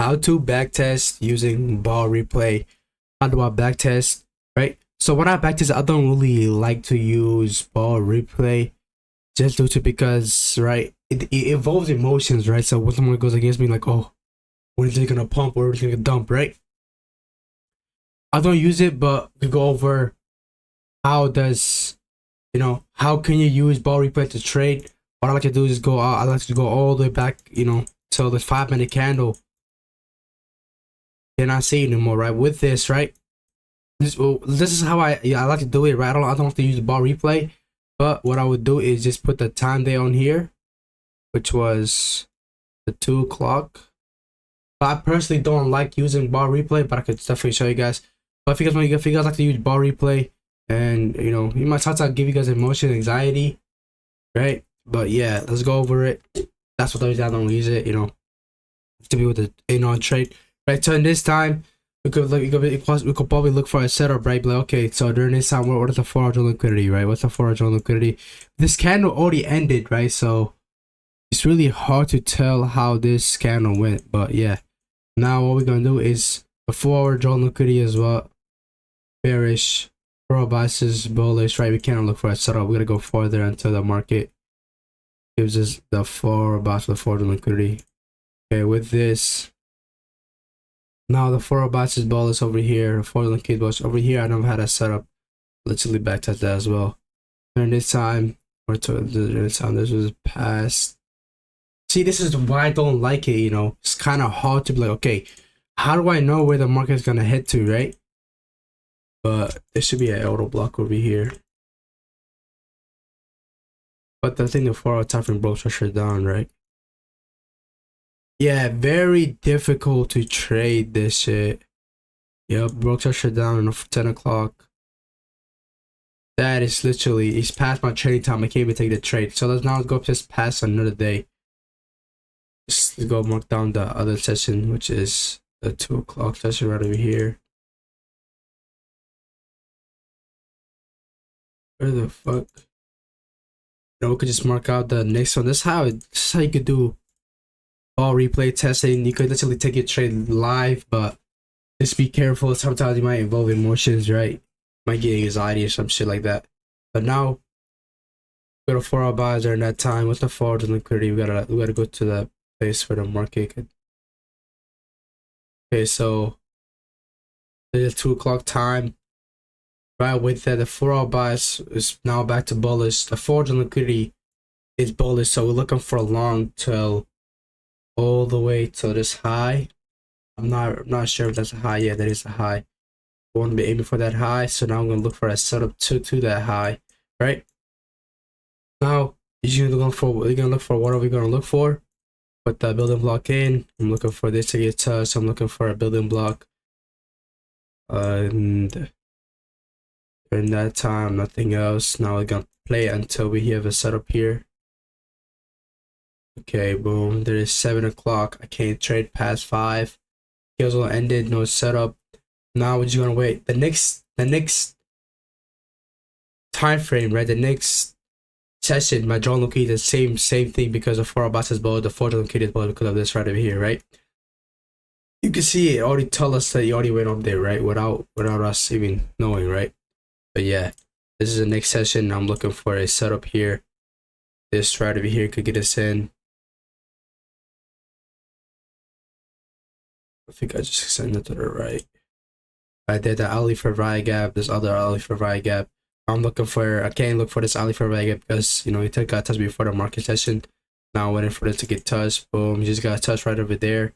how to backtest using ball replay. How do I backtest, right? So when I backtest, I don't really like to use ball replay just due to because, right, it involves emotions, right? So when someone goes against me, like, oh, when is it gonna pump or is it gonna dump, right? I don't use it, but we go over how does, how can you use ball replay to trade. What I like to do is go out, I like to go all the way back, till the 5 minute candle. Then I see anymore, right? With this, right? This is how I like to do it, right? I don't have to use the ball replay, but what I would do is just put the time day on here, which was the 2 o'clock. But I personally don't like using ball replay, but I could definitely show you guys. But if you guys like to use ball replay, and you might start to give you guys emotion, anxiety, right? But yeah, let's go over it. That's what the reason I don't use it, to be with the in-on trade, right? So in this time, we could probably look for a setup, right? Like, okay, so during this time, what is the 4 hour liquidity, right? What's the 4 hour liquidity? This candle already ended, right? So it's really hard to tell how this candle went, but yeah. Now what we're gonna do is the 4 hour drawn liquidity as well. Bearish, 4 hour biases, bullish, right? We can't look for a setup. We're gonna go further until the market gives us the 4 hour bias, the 4 hour liquidity. Okay, with this, now the 4 hour bias is bullish over here, the 4 hour liquidity bullish over here. I never had a setup. Literally backtest that as well. During this time, this was past. See, this is why I don't like it, It's kind of hard to be like, okay, how do I know where the market is going to head to, right? But there should be an auto block over here. But I think the 4 hour time frame broke structure down, right? Yeah, very difficult to trade this shit. Yep, broke structure down at 10 o'clock. That is literally, it's past my trading time. I can't even take the trade. So let's now go just past another day. Let's go mark down the other session, which is the 2 o'clock session right over here. Where the fuck? We could just mark out the next one. This is how you could do ball replay testing. You could literally take your trade live, but just be careful. Sometimes you might involve emotions, right? Might get anxiety or some shit like that. But now, we got a 4 hour buys during that time. What's the forward liquidity? We gotta go to the place where the market could. Okay, so there's a 2 o'clock time. Right with that, the 4 hour bias is now back to bullish. The forward liquidity is bullish, so we're looking for a long tail all the way to this high. I'm not sure if that's a high. Yeah, that is a high. I want to be aiming for that high, so now I'm gonna look for a setup to that high, right? Now you're gonna look for what are we gonna look for? Put the building block in. I'm looking for this to get touched. I'm looking for a building block, and in that time, nothing else. Now we're gonna play until we have a setup here. Okay, boom. There is 7 o'clock. I can't trade past 5. Candle ended. No setup. Now we're just gonna wait. The next time frame, right? The next session, my drawn liquidity is the same thing because the 4 hour bias is below, the 4 hour liquidity is below because of this right over here, right? You can see it already tell us that you already went up there, right? Without us even knowing, right? But yeah, this is the next session. I'm looking for a setup here. This right over here could get us in. I think I just extended to the right. I did the Ali for Rye gap, this other Ali for Rye gap. I can't look for this Ali for Rye gap because, it got touched before the market session. Now I'm waiting for it to get touched. Boom, you just got touched right over there.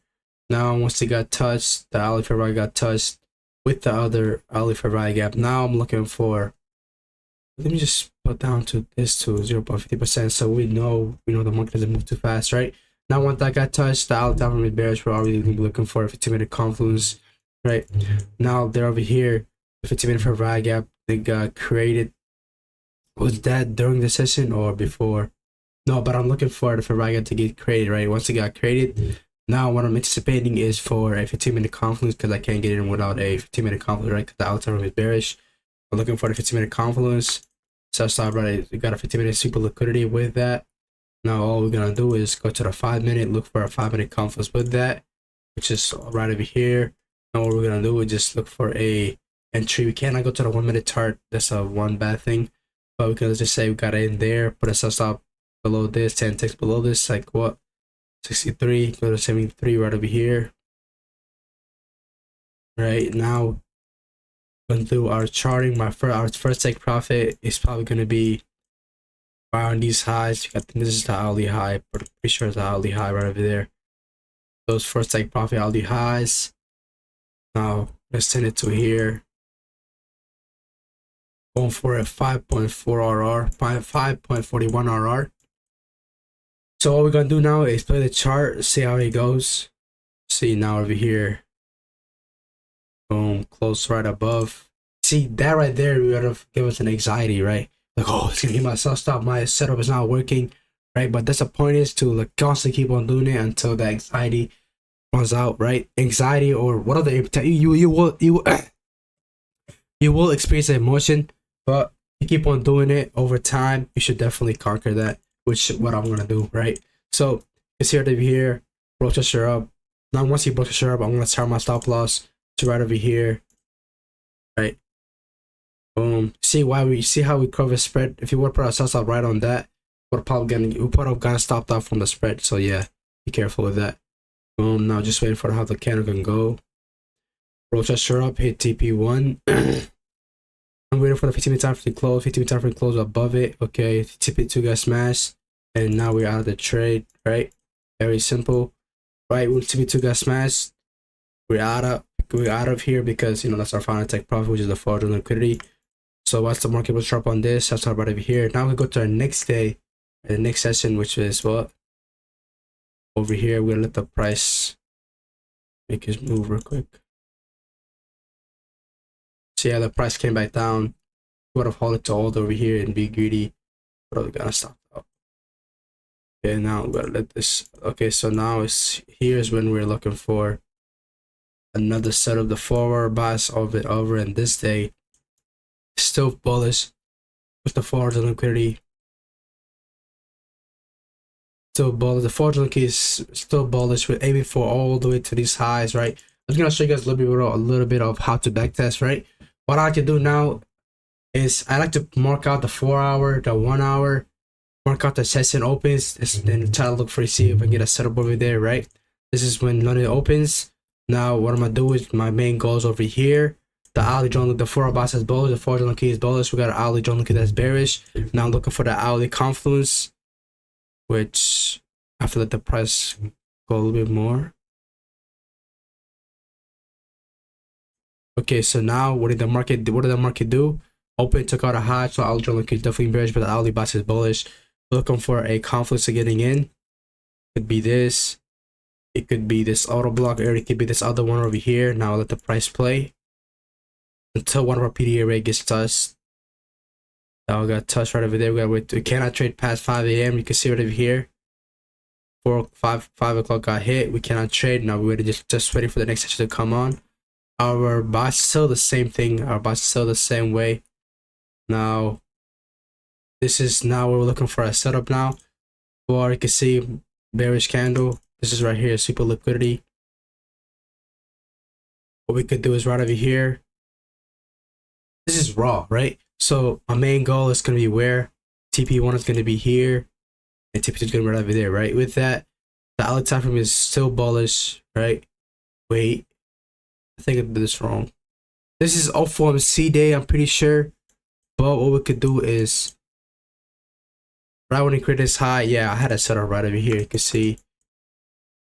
Now once it got touched, the Ali for Rye got touched with the other Ali for Rye gap. Now I'm looking for, let me just put down to this to 0.50% so we know the market doesn't move too fast, right? Now once that got touched, the Ali down from bearish, we're already gonna be looking for a 15-minute confluence, right? Now they're over here, the 15-minute for Rye gap, they got created. Was that during the session or before? No, but I'm looking for the Rye gap to get created, right? Once it got created, now what I'm anticipating is for a 15-minute confluence because I can't get in without a 15-minute confluence, right? Because the outside is bearish. I'm looking for the 15-minute confluence. So stop right. We got a 15-minute super liquidity with that. Now all we're gonna do is go to the 5 minute, look for a 5 minute confluence with that. which is right over here. And what we're gonna do is just look for a entry. We cannot go to the 1 minute chart. That's a one bad thing. But we can just say we got it in there, put a stop below this, 10 ticks below this, like what? 63, go to 73 right over here. Right now, going through our charting, our first take profit is probably gonna be around these highs. I think this is the hourly high, but pretty sure it's the hourly high right over there. Those first take profit hourly highs. Now let's send it to here. Going for a 5.4 RR, 5.41 RR. So what we're gonna do now is play the chart, see how it goes. See now over here. Boom, close right above. See that right there would have give us an anxiety, right? Like, oh, it's gonna hit my sell stop, my setup is not working, right? But that's the point, is to like constantly keep on doing it until the anxiety runs out, right? Anxiety or what other you will experience an emotion, but you keep on doing it over time, you should definitely conquer that, which is what I'm gonna do, right? So it's here to be here, broke the share up. Now once you broke the share up, I'm gonna start my stop loss to right over here, right? Boom. See how we cover spread. If you would put our stop right on that, we would have gotten stopped out from the spread. So yeah, be careful with that. Boom. Now just waiting for how the candle can go. Broke the share up, hit TP1. I'm waiting for the 15 minute time frame to close. 15 minute time frame close above it. Okay, TP2 got smashed, and now we're out of the trade, right? Very simple, right? When TP2 got smashed, we're out of here because that's our final take profit, which is the fraudulent liquidity. So once the market was sharp on this, that's right over here. Now we go to our next day, the next session, which is what? Over here, we're gonna let the price make his move real quick. So yeah, the price came back down. Would have held it to hold over here and be greedy, but we're gonna stop out. Okay, now we're gonna let this. Okay, so now here's when we're looking for another set of the forward bias of it over, and this day still bullish with the forward and liquidity. Still bullish. The forward liquidity is still bullish. We're aiming for all the way to these highs, right? I'm just gonna show you guys a little bit of how to backtest, right? What I like to do now is I like to mark out the 4 hour, the 1 hour, mark out the session opens, and try to look for see if I can get a setup over there, right? This is when London opens. Now what I'm gonna do is my main goal is over here. The hourly joint, the 4 hour bias is bullish, the 4 hour key is bullish. We got an hourly joint that's bearish. Now I'm looking for the hourly confluence, which I have to let the price go a little bit more. Okay, so now what did the market do? Open, took out a high, so hourly joint is definitely bearish, but the hourly bias is bullish. Looking for a confluence of getting in. Could be this. It could be this auto block area. It could be this other one over here. Now I'll let the price play until one of our PDA rate gets touched. Now we got touched right over there. We cannot trade past 5 a.m. You can see right over here. 5 o'clock got hit. We cannot trade. Now we're just waiting for the next session to come on. Our bias is still the same thing. Our bias is still the same way. Now this is now we're looking for a setup now. Or you can see bearish candle. This is right here, super liquidity. What we could do is right over here. This is raw, right? So my main goal is going to be where TP1 is going to be here, and TP2 is going to be right over there, right? With that, the hourly time frame is still bullish, right? Wait, I think I did this wrong. This is OFOMC day, I'm pretty sure. But what we could do is right when it created this high, yeah, I had it set up right over here. You can see.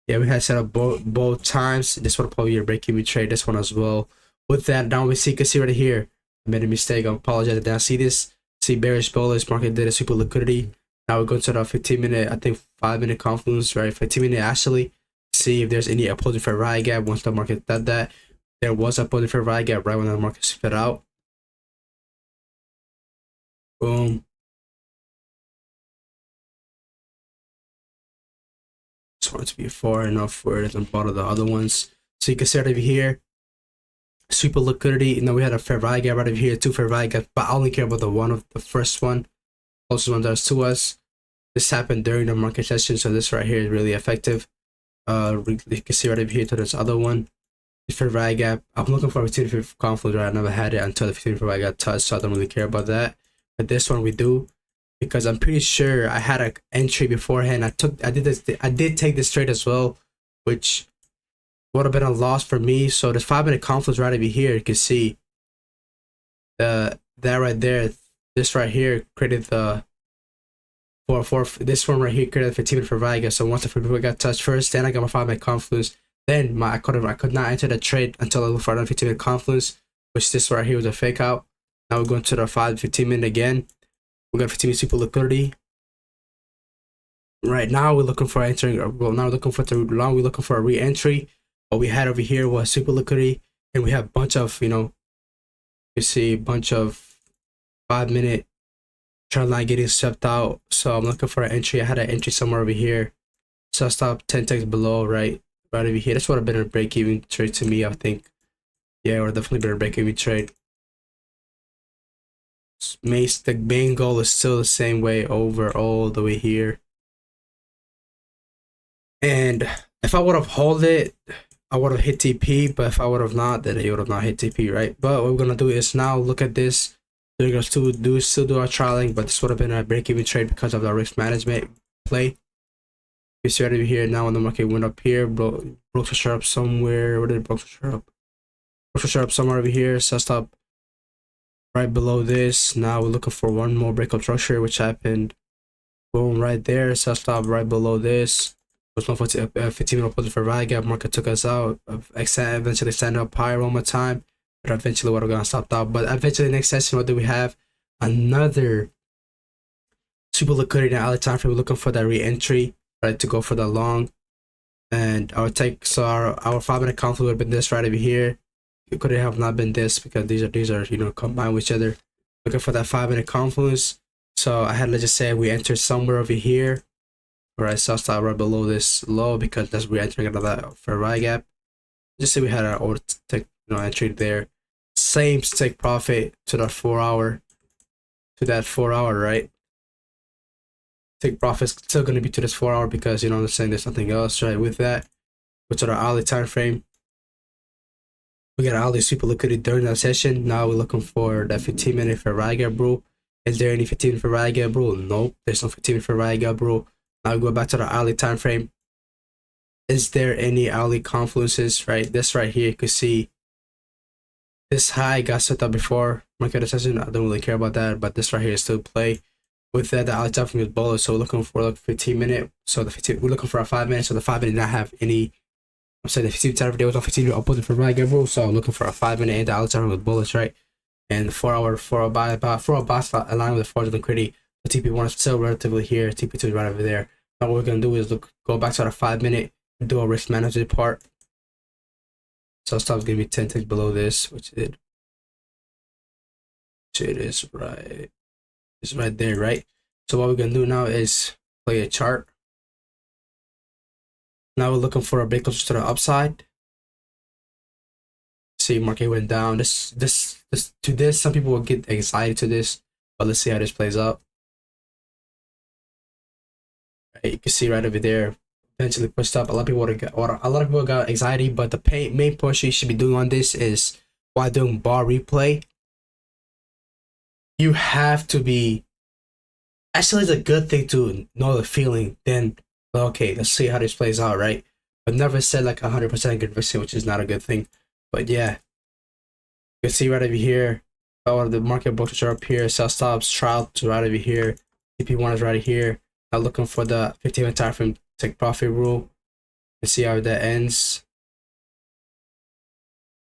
Yeah, we had set up both times. This one probably a break-even trade. This one as well. With that, now you can see right here. I made a mistake. I apologize. I did not see this. See bearish bullish market did a super liquidity. Now we're going to the 15-minute, I think 5-minute confluence, right? 15-minute actually. See if there's any opposing fair value gap. Once the market did that, there was a opposing fair value gap right when the market spit out. Boom. Want to be far enough for it and part of the other ones. So you can see it over here, super liquidity. And then we had a fair value gap right over here, 2 fair value gaps, but I only care about the first one, closest one that's to us. This happened during the market session, so this right here is really effective. You can see right over here to this other one. For Rye Gap, I'm looking for a 15 confluence, right? I never had it until the 15 Rye got touched, so I don't really care about that. But this one we do, because I'm pretty sure I had an entry beforehand. I did take this trade as well, which would have been a loss for me. So the 5-minute confluence right over here, you can see that right there, this right here created the this one right here created the 15-minute for Rye Gap. So once the people got touched first, then I got my 5-minute confluence. Then I could not enter the trade until I looked for another 15-minute confluence, which this right here was a fake out. Now we're going to the 15-minute again. We got 15-minute super liquidity. Right now we're looking for entering. Well, now we're looking for a re-entry. What we had over here was super liquidity, and we have a bunch of, you see a bunch of 5-minute trend line getting stepped out. So I'm looking for an entry. I had an entry somewhere over here. So I stopped 10 ticks below, right over here. This would have been a break-even trade to me, I think. Yeah, it would have definitely been a break-even trade. The main goal is still the same way over all the way here. And if I would have held it, I would have hit TP. But if I would have not, then it would have not hit TP, right? But what we're gonna do is now look at this. We're gonna still do our trialing, but this would have been a break-even trade because of the risk management play. You see right over here now when the market went up here, broke the share up somewhere. Where did it broke the share up? Broke the share up somewhere over here. So stop right below this. Now we're looking for one more breakup structure, which happened. Boom, right there. So stop right below this. Was 15-minute opposite for Rye Gap. Market took us out. Eventually stand up higher one more time, but eventually we're gonna stop out. But eventually next session, what do we have? Another super liquidity and early time frame. We're looking for that re-entry, right, to go for the long. And our 5-minute confluence would have been this right over here. It could have not been this because these are combined with each other. Looking for that 5-minute confluence. So I had, let's just say we entered somewhere over here. Alright, so I'll start right below this low because that's we're entering another for Rye Gap. Just say we had our entry there. Same take profit to that 4 hour. Right? Take profit's still gonna be to this 4 hour because I'm saying there's something else, right? With that, which are the hourly time frame. We got hourly super liquidity during that session. Now we're looking for that 15-minute for Rye Gap, bro. Is there any 15-minute for Rye Gap, bro? Nope, there's no 15-minute for Rye Gap, bro. Now we go back to the hourly time frame. Is there any hourly confluences, right? This right here, you can see this high got set up before market session. I don't really care about that, but this right here is still play. With that, the hourly time frame is bullish, so we're looking for like 15-minute. So we're looking for a 5-minute. So the 5-minute did not have any. I'm saying the 15 time frame was on 15 opposite for Rye Gap, bro. So I'm looking for a 5-minute and the hourly time frame was bullish, right? And the 4 hour buy aligned with the 4 hour liquidity. The TP1 is still relatively here. TP2 is right over there. Now what we're gonna do is go back to the 5-minute, do a risk management part. So stop's gonna be 10 ticks below this, which it is right. It's right there, right? So what we're gonna do now is play a chart. Now we're looking for a breakup to the upside. See, market went down. Some people will get anxiety to this, but let's see how this plays out. You can see right over there, eventually pushed up. A lot of people got anxiety, but the main push you should be doing on this is while doing bar replay. You have to be. Actually, it's a good thing to know the feeling. Then, okay, let's see how this plays out, right? But never said like 100% conviction, which is not a good thing. But yeah, you can see right over here. Oh, the market books are up here. Sell stops, trial to right over here. TP1 is right here. Now looking for the 15-minute time frame take profit rule and see how that ends.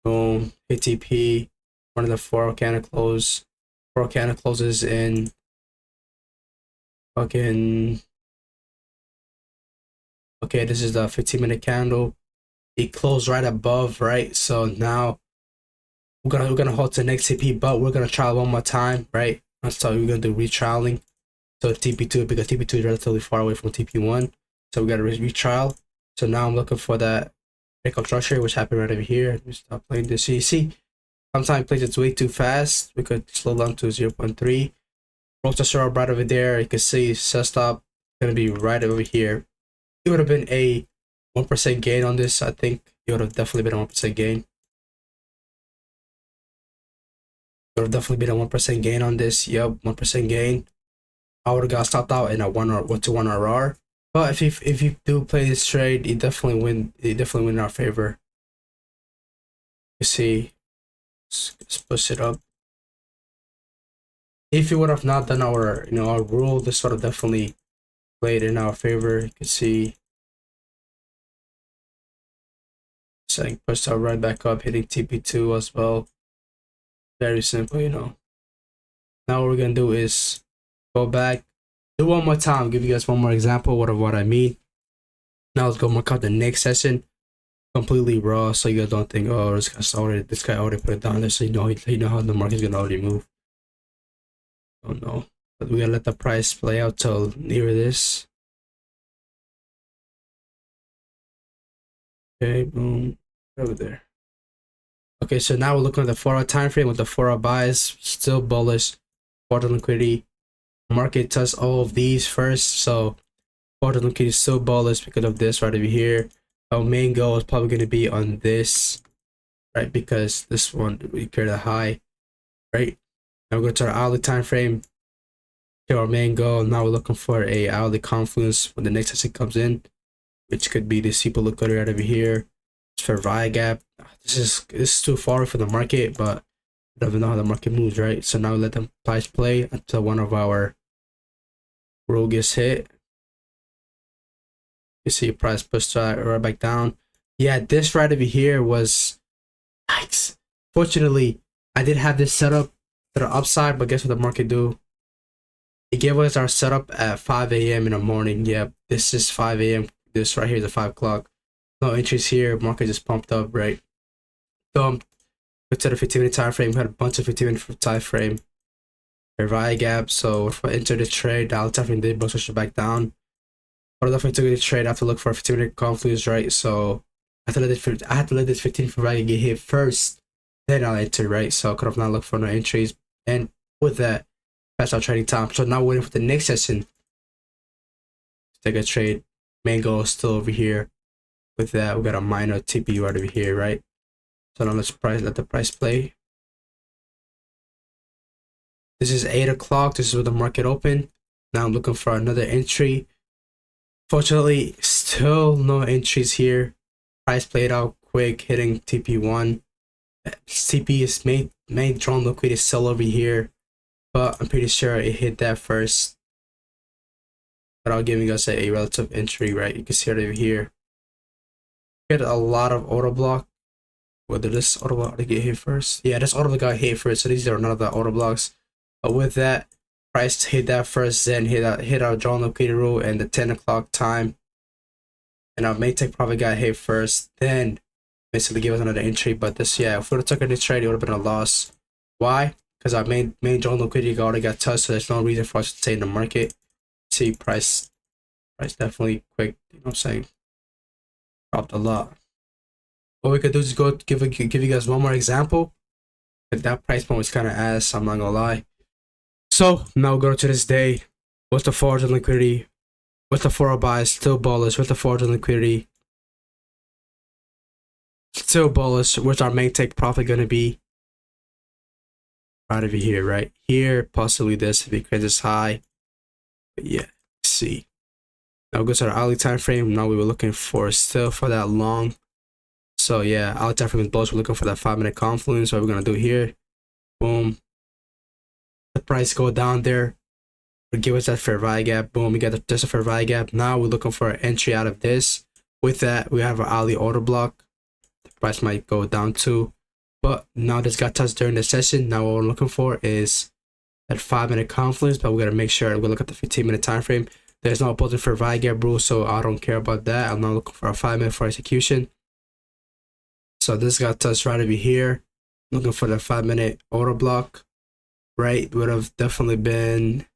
Boom, hit TP. One of the 4 candle close. 4 candle closes in fucking. Okay, this is the 15-minute candle. It closed right above, right? So now we're gonna hold to next TP, but we're gonna try one more time, right? So we're gonna do retrialing. So TP2 because TP2 is relatively far away from TP1, so we gotta retrial. So now I'm looking for that breakup structure, which happened right over here. Let me stop playing this. So you see, sometimes it plays it's way too fast. We could slow down to 0.3. Broke the short right over there. You can see sell stop gonna be right over here. It would have been a 1% gain on this. I think it would have definitely been a 1% gain. It would have definitely been a 1% gain on this. Yep, 1% gain. I would have got stopped out in a 1-to-1 RR. But if you do play this trade, you definitely win. You definitely win in our favor. You see, let's push it up. If you would have not done our our rule, this would have definitely played in our favor. You can see, saying pushed our right back up, hitting TP2 as well. Very simple, Now what we're gonna do is go back, do one more time, give you guys one more example of what I mean. Now let's go mark out the next session completely raw, so you guys don't think, oh, this guy already put it down there, so you know how the market's gonna already move. Oh no, but we gotta let the price play out till near this. Okay, boom, over there. Okay, so now we're looking at the 4-hour time frame with the 4-hour buys, still bullish, quarter liquidity. Market tests all of these first, so quarter liquidity is still bullish because of this right over here. Our main goal is probably going to be on this, right? Because this one we create a high, right? Now we go to our hourly time frame. To our main goal. Now we're looking for a hourly confluence when the next session comes in, which could be the super liquidity right over here. For VIA gap, this is too far for the market, but I don't even know how the market moves, right? So now we let the price play until one of our rule gets hit. You see price pushed right back down. Yeah, this right over here was nice. Fortunately, I did have this set up to the upside, but guess what the market do? It gave us our setup at 5 a.m. in the morning. Yep, this is 5 a.m. This right here is at 5 o'clock. No entries here. Market just pumped up, right? So go to the 15-minute time frame. We had a bunch of 15-minute time frame. VIA gap. So if I enter the trade, the time frame did push it back down. But if I took the trade, I have to look for a 15-minute confluence, right? So I had to let this 15 for VIA get hit first, then I'll enter, right? So I could have not looked for no entries, and with that, that's our trading time. So now waiting for the next session to take a trade. Main goal is still over here. With that, we got a minor TP right over here, right? So now let's let the price play. This is 8 o'clock. This is where the market opened. Now I'm looking for another entry. Fortunately, still no entries here. Price played out quick, hitting TP1. TP is main drawn liquidity is still over here, but I'm pretty sure it hit that first. Without giving us a relative entry, right? You can see it over here. Get a lot of auto block. Whether this auto block to get hit first? Yeah, this auto block got hit first, so these are none of the auto blocks. But with that, price hit that first, then hit our drawn liquidity rule and the 10 o'clock time. And our Maytech probably got hit first, then basically give us another entry. But this, yeah, if we would have taken this trade, it would have been a loss. Why? Because our main drawn liquidity already got touched, so there's no reason for us to stay in the market. See, price definitely quick, you know what I'm saying? Dropped a lot. What we could do is go give you guys one more example. But that price point was kind of ass, I'm not gonna lie. So now we'll go to this day. What's the forward liquidity? What's the 4-hour buys? Still bullish. What's the forward liquidity? Still bullish. Where's our main take profit gonna be? Right over here, right here. Possibly this because it's high. But yeah, see. Now we'll go to our hourly time frame. Now we were looking for still for that long. So yeah, hourly time frame is bullish. We're looking for that 5-minute confluence. What we're gonna do here? Boom. The price go down there. We'll give us that fair value gap. Boom. We got just a fair value gap. Now we're looking for an entry out of this. With that, we have our hourly order block. The price might go down too. But now this got touched during the session. Now what we're looking for is that 5-minute confluence, but we gotta make sure we look at the 15-minute time frame. There's no opposing for VIA gap rule, so I don't care about that. I'm not looking for a 5-minute for execution. So this got touched right over here. Looking for the 5-minute order block. Right, would have definitely been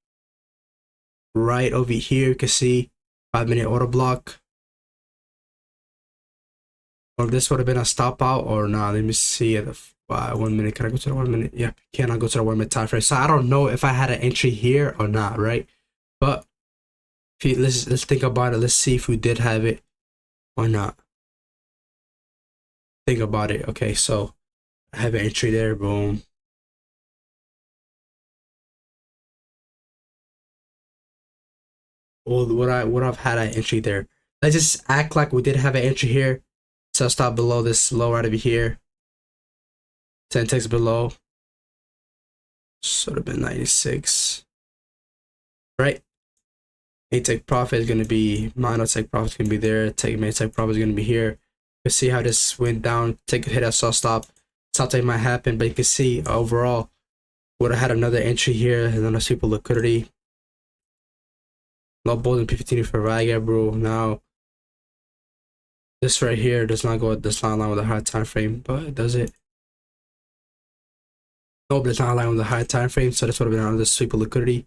right over here. You can see 5-minute order block. Or this would have been a stop out or not. Let me see at the 1 minute. Can I go to the 1 minute? Yeah, can I go to the 1 minute time frame? So I don't know if I had an entry here or not, right? But if let's think about it. Let's see if we did have it. or not? Think about it. Okay, so I have an entry there. Boom. Well, what I've had an entry there. Let's just act like we did have an entry here. So I'll stop below this low right over here. 10 ticks below. Sort of been 96. Right? A take profit is gonna be minor take profit is gonna be there. Main take profit is gonna be here. You can see how this went down. Take a hit at saw stop. Something might happen, but you can see overall would have had another entry here and then a super liquidity. No bolden P15 for Riga, bro. Now this right here does not align with the high time frame, but does it? No, but it's not aligned with the high time frame, so this would have been another sweep of liquidity.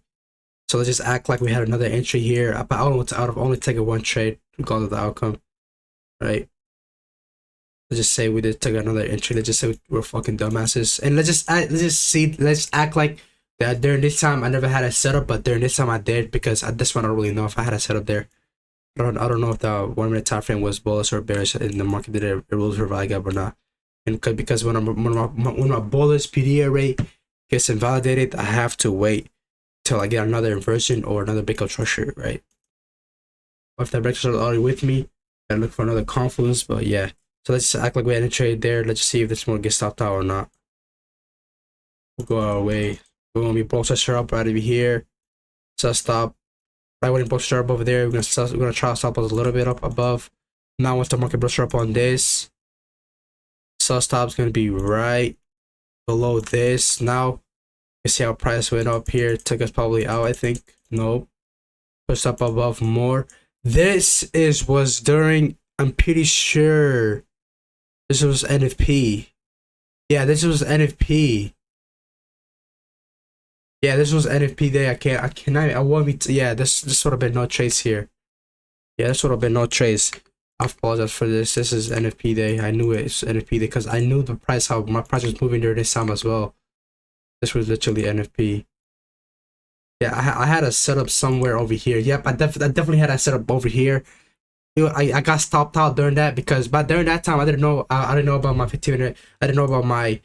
So let's just act like we had another entry here. But I would only take a one trade regardless of the outcome, right? Let's just say we did take another entry. Let's just say we're fucking dumbasses, and let's act like that during this time I never had a setup, but during this time I did, because at this one I don't really know if I had a setup there. I don't know if the 1 minute time frame was bullish or bearish in the market, did it rules for VIGAP or not. And because when my bullish PDA rate gets invalidated, I have to wait till I get another inversion or another breakout structure, right? If that breakout structure is already with me, I look for another confluence. But yeah, so let's just act like we had a trade there. Let's just see if this one gets stopped out or not. We'll go our way. Boom, we broke structure up right over here. So stop. Right when it broke structure up over there, we're gonna try to stop us a little bit up above. Now once the market breaks up on this, sell stop is gonna be right below this. Now you see how price went up here, took us probably out, I think. Nope. Pushed up above more. This was during, I'm pretty sure this was NFP. Yeah, this was NFP. Yeah, this was NFP day. I won't be, yeah, this would have been no trades here. Yeah, this would have been no trades. I apologize for this. This is NFP day. I knew it's NFP day because I knew the price, how my price was moving during this time as well. This was literally NFP. Yeah, I had a setup somewhere over here. Yep, I definitely had a setup over here. I got stopped out during that because during that time I didn't know about my 15 minute. I didn't know about my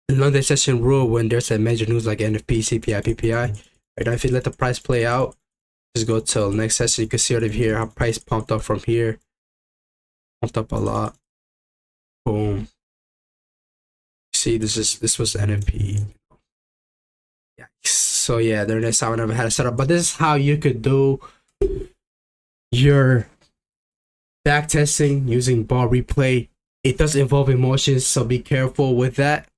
London session rule when there's a major news like NFP, CPI, PPI. Right now, if you let the price play out, just go till next session. You can see over here how price pumped up from here. Pumped up a lot. Boom. See, this was NFP. Yeah. So yeah, during this time I never had a setup, but this is how you could do your back testing using bar replay. It does involve emotions, so be careful with that.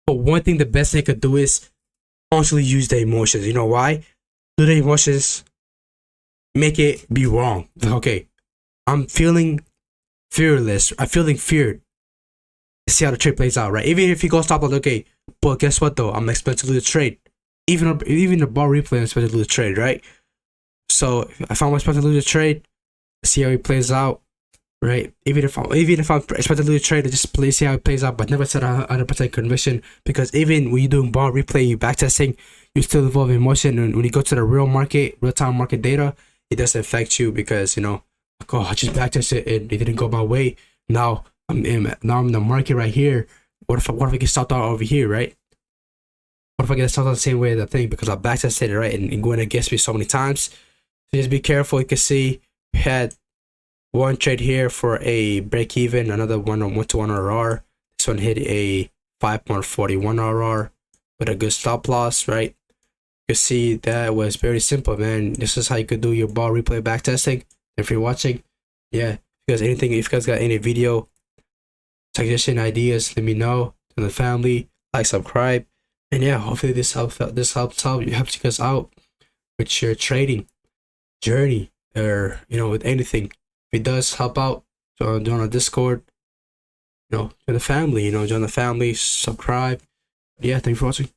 But one thing, the best they could do is constantly use the emotions. You know why? Do the emotions make it be wrong? Okay, I'm feeling fearless. I'm feeling feared. See how the trade plays out, right? Even if you go stop loss, okay, but guess what though? I'm expected to lose the trade. Even the bar replay, I'm expected to lose the trade, right? So if I'm expected to lose the trade, see how it plays out, right? Even if I'm expected to lose the trade, just see how it plays out, but never set 100% conviction, because even when you're doing bar replay, you backtesting, you still involve emotion, and when you go to the real time market data, it doesn't affect you because, you know, like, oh, I just backtested and it didn't go my way. Now I'm in the market right here. What if I get stopped out over here, right? What if I get stopped out the same way as that thing because I backtested it, right? And going against me so many times. So just be careful. You can see we had one trade here for a break even, another one on 1-to-1 RR. This one hit a 5.41 RR with a good stop loss, right? You can see that was very simple, man. This is how you could do your bar replay backtesting. If you're watching, yeah, if you guys got any video suggestion ideas, let me know. To the family, like, subscribe, and yeah, hopefully this helps you guys out with your trading journey, or you know, with anything. If it does help out, so join the Discord, you know, join the family, subscribe. Yeah, thank you for watching.